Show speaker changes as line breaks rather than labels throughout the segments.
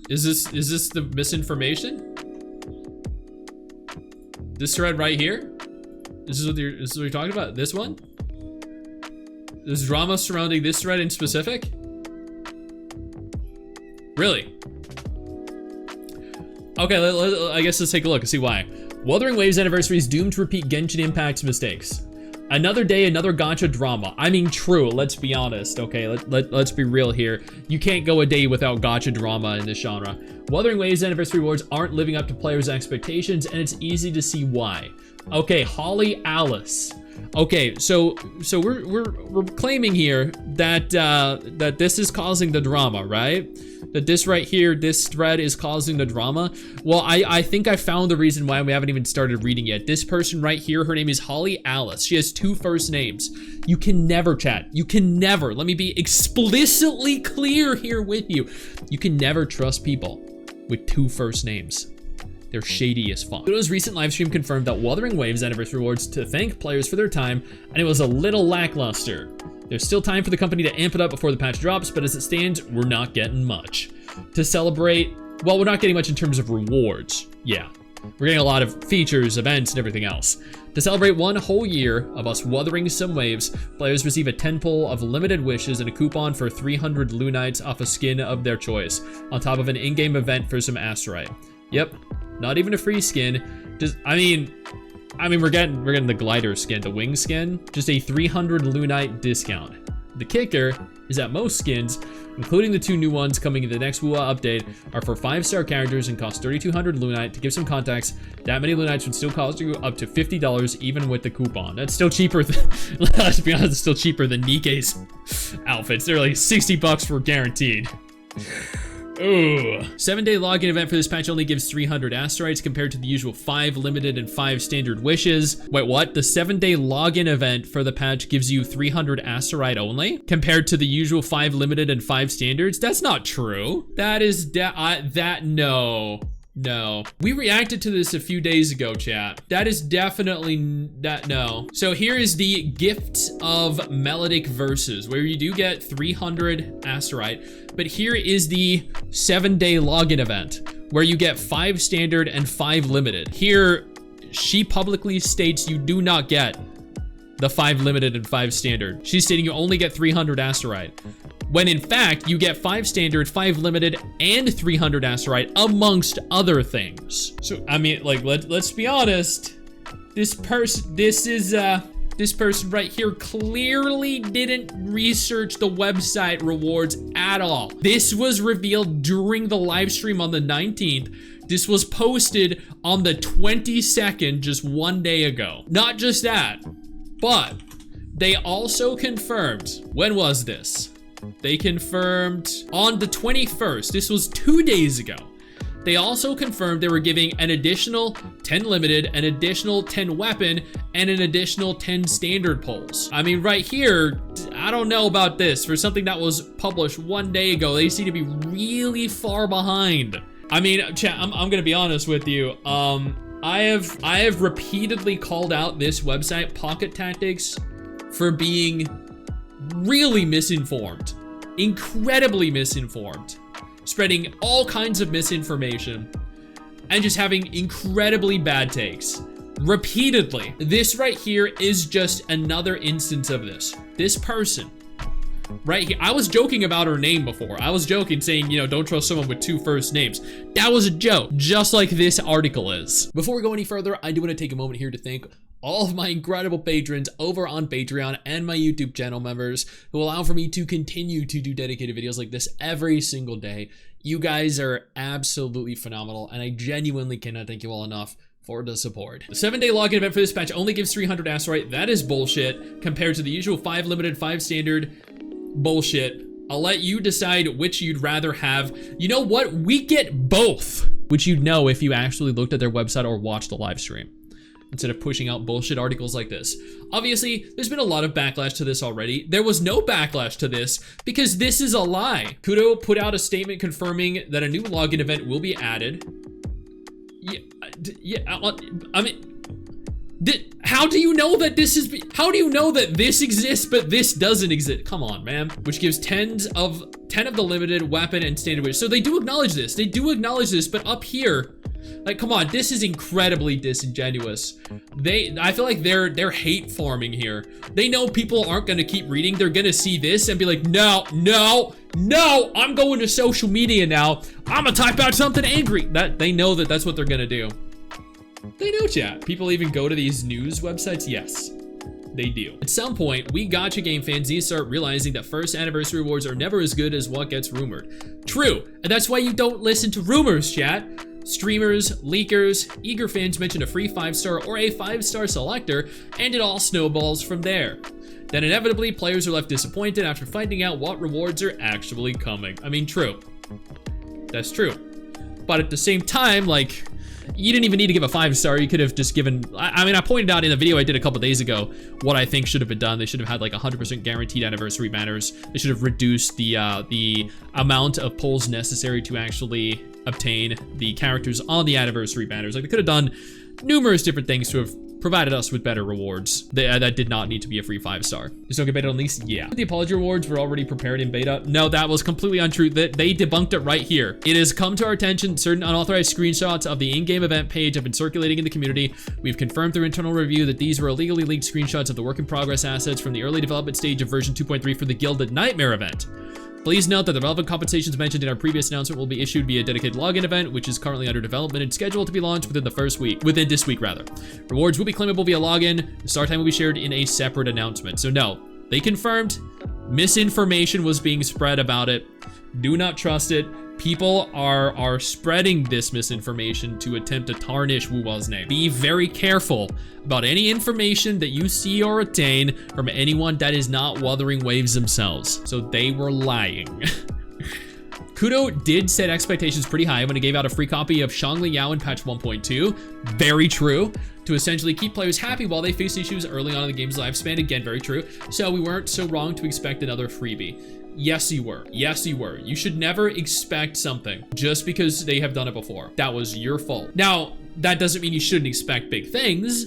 Is this the misinformation? This thread right here? This is what you're talking about? This one? There's drama surrounding this thread in specific? Really? Okay, I guess let's take a look and see why. Wuthering Waves anniversary is doomed to repeat Genshin Impact's mistakes. Another day, another gacha drama. I mean, true, let's be honest, okay? Let's be real here. You can't go a day without gacha drama in this genre. Wuthering Waves anniversary rewards aren't living up to players' expectations, and it's easy to see why. Okay, Holly Alice. Okay, so we're claiming here that that this is causing the drama, right? That this right here, this thread is causing the drama. Well, I think I found the reason why. We haven't even started reading yet. This person right here, her name is Holly Alice. She has 2 first names. You can never, chat. You can never. Let me be explicitly clear here with you. You can never trust people with 2 first names. They're shady as fuck. Kuro's recent livestream confirmed that Wuthering Waves anniversary rewards to thank players for their time, and it was a little lackluster. There's still time for the company to amp it up before the patch drops, but as it stands, we're not getting much. To celebrate, well, we're not getting much in terms of rewards. Yeah, we're getting a lot of features, events, and everything else. To celebrate 1 whole year of us wuthering some waves, players receive a 10 pull of limited wishes and a coupon for 300 Lunites off a skin of their choice, on top of an in-game event for some Asterite. Yep, not even a free skin. Just, I mean, we're getting the glider skin, the wing skin, just a 300 Lunite discount. The kicker is that most skins, including the 2 new ones coming in the next WuWa update, are for 5-star characters and cost 3,200 Lunite. To give some context, that many Lunites would still cost you up to $50 even with the coupon. That's still cheaper than, let's be honest, it's still cheaper than Nikke's outfits. They're like 60 bucks for guaranteed. Ooh. 7-day login event for this patch only gives 300 Asterites compared to the usual 5 limited and 5 standard wishes. Wait, what? The 7-day login event for the patch gives you 300 Asterite only compared to the usual 5 limited and 5 standards? That's not true. That is no. We reacted to this a few days ago, chat. That is definitely no. So here is the gift of melodic verses, where you do get 300 Asterite, but here is the 7-day login event, where you get 5 standard and 5 limited. Here, she publicly states you do not get the 5 limited and 5 standard. She's stating you only get 300 Asterite, when in fact you get 5 standard, 5 limited, and 300 Asterite amongst other things. So I mean, like, let's be honest. This person right here clearly didn't research the website rewards at all. This was revealed during the live stream on the 19th. This was posted on the 22nd, just 1 day ago. Not just that, but they also confirmed, when was this? They confirmed on the 21st. This was 2 days ago. They also confirmed they were giving an additional 10 limited, an additional 10 weapon, and an additional 10 standard pulls. I mean, right here, I don't know about this. For something that was published 1 day ago, they seem to be really far behind. I mean, chat, I'm gonna be honest with you. I have repeatedly called out this website, Pocket Tactics, for being really misinformed, incredibly misinformed, spreading all kinds of misinformation, and just having incredibly bad takes repeatedly. This right here is just another instance of this. This person right here, I was joking about her name before. I was joking saying, you know, don't trust someone with 2 first names. That was a joke, just like this article is. Before we go any further, I do want to take a moment here to thank all of my incredible patrons over on Patreon and my YouTube channel members who allow for me to continue to do dedicated videos like this every single day. You guys are absolutely phenomenal, and I genuinely cannot thank you all enough for the support. The 7-day login event for this patch only gives 300 Asterite. That is bullshit compared to the usual 5 limited, 5 standard. Bullshit. I'll let you decide which you'd rather have. You know what? We get both, which you'd know if you actually looked at their website or watched the live stream, instead of pushing out bullshit articles like this. Obviously, there's been a lot of backlash to this already. There was no backlash to this because this is a lie. Kuro put out a statement confirming that a new login event will be added. I mean, how do you know that this is, how do you know that this exists but this doesn't exist? Come on, man. Which gives tens of 10 of the limited, weapon, and standard wish. So they do acknowledge this. They do acknowledge this, but up here, like, come on, this is incredibly disingenuous. I feel like they're hate farming here. They know people aren't gonna keep reading. They're gonna see this and be like, no, I'm going to social media now. I'm gonna type out something angry. They know that that's what they're gonna do. They know, chat. People even go to these news websites? Yes, they do. At some point, we gacha game fans need to start realizing that first anniversary rewards are never as good as what gets rumored. True, and that's why you don't listen to rumors, chat. Streamers, leakers, eager fans mention a free 5-star or a 5-star selector, and it all snowballs from there. Then inevitably, players are left disappointed after finding out what rewards are actually coming. I mean, true. That's true. But at the same time, like, you didn't even need to give a 5-star. You could have just given, I mean, I pointed out in a video I did a couple days ago what I think should have been done. They should have had like 100% guaranteed anniversary banners. They should have reduced the amount of polls necessary to actually obtain the characters on the anniversary banners. Like, they could have done numerous different things to have provided us with better rewards. That did not need to be a free 5-star. Just don't get beta unleashed? Yeah. The apology rewards were already prepared in beta. No, that was completely untrue. They debunked it right here. It has come to our attention certain unauthorized screenshots of the in-game event page have been circulating in the community. We've confirmed through internal review that these were illegally leaked screenshots of the work in progress assets from the early development stage of version 2.3 for the Gilded Nightmare event. Please note that the relevant compensations mentioned in our previous announcement will be issued via a dedicated login event, which is currently under development and scheduled to be launched within this week. Rewards will be claimable via login. The start time will be shared in a separate announcement. So no, they confirmed misinformation was being spread about it. Do not trust it. People are spreading this misinformation to attempt to tarnish WuWa's name. Be very careful about any information that you see or attain from anyone that is not Wuthering Waves themselves. So they were lying. Kuro did set expectations pretty high when he gave out a free copy of Shangli Yao in patch 1.2. Very true. To essentially keep players happy while they face issues early on in the game's lifespan. Again, very true. So we weren't so wrong to expect another freebie. Yes, you were. Yes, you were. You should never expect something just because they have done it before. That was your fault. Now, that doesn't mean you shouldn't expect big things.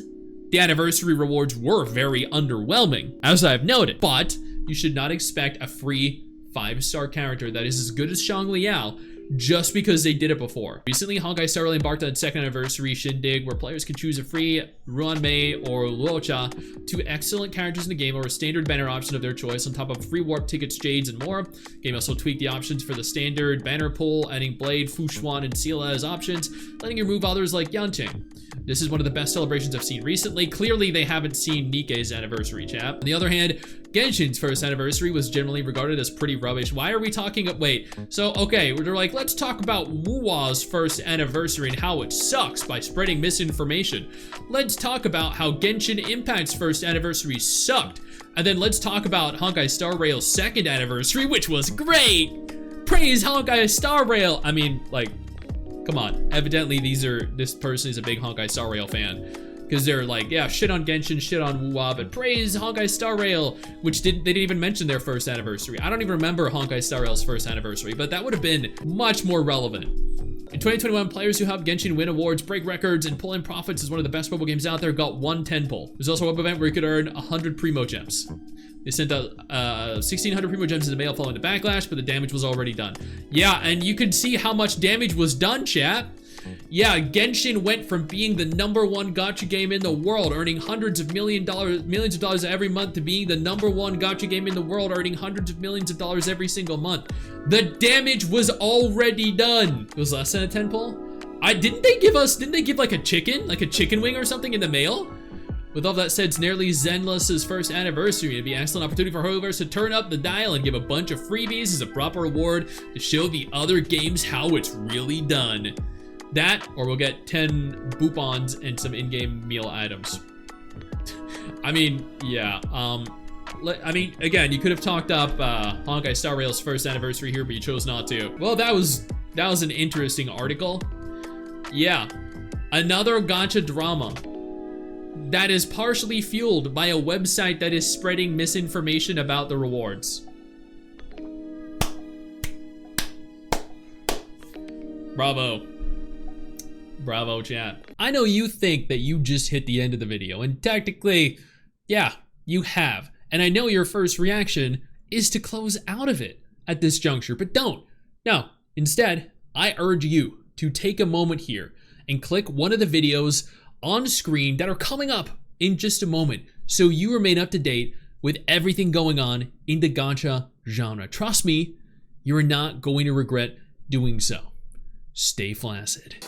The anniversary rewards were very underwhelming, as I've noted, but you should not expect a free 5-star character that is as good as Shangli Yao just because they did it before. Recently, Honkai Star Rail embarked on its second anniversary shindig where players can choose a free Ruanmei or Luocha, two excellent characters in the game, or a standard banner option of their choice on top of free warp tickets, jades, and more. Game also tweaked the options for the standard banner pool, adding Blade, Fushuan, and Sila as options, letting you remove others like Yanqing. This is one of the best celebrations I've seen recently. Clearly, they haven't seen Nikkei's anniversary, chap. On the other hand, Genshin's first anniversary was generally regarded as pretty rubbish. Why are we talking? Wait, so okay, we're like, let's talk about WuWa's first anniversary and how it sucks by spreading misinformation. Let's talk about how Genshin Impact's first anniversary sucked. And then let's talk about Honkai Star Rail's second anniversary, which was great. Praise Honkai Star Rail. I mean, like, come on. Evidently, this person is a big Honkai Star Rail fan. Because they're like, yeah, shit on Genshin, shit on WuWa, but praise Honkai Star Rail, which they didn't even mention their first anniversary. I don't even remember Honkai Star Rail's first anniversary, but that would have been much more relevant. In 2021, players who helped Genshin win awards, break records, and pull in profits as one of the best mobile games out there got one 10 pull. There's also a web event where you could earn 100 Primo Gems. They sent out 1,600 Primo Gems in the mail following the backlash, but the damage was already done. Yeah, and you could see how much damage was done, chat. Yeah, Genshin went from being the #1 gacha game in the world, earning hundreds of millions of dollars every month, to being the #1 gacha game in the world, earning hundreds of millions of dollars every single month. The damage was already done. It was less than a 10 pull. Didn't they give like a chicken wing or something in the mail? With all that said, it's nearly Zenless's first anniversary. It'd be an excellent opportunity for Hoyoverse to turn up the dial and give a bunch of freebies as a proper reward to show the other games how it's really done. That, or we'll get 10 boopons and some in-game meal items. I mean, yeah. I mean, again, you could have talked up Honkai Star Rail's first anniversary here, but you chose not to. Well, that was an interesting article. Yeah, another gacha drama that is partially fueled by a website that is spreading misinformation about the rewards. Bravo. Bravo, chat. I know you think that you just hit the end of the video, and technically, yeah, you have. And I know your first reaction is to close out of it. at this juncture, but don't. No, instead, I urge you to take a moment here and click one of the videos on screen that are coming up in just a moment so you remain up to date with everything going on in the gacha genre. Trust me, you're not going to regret doing so. Stay flaccid.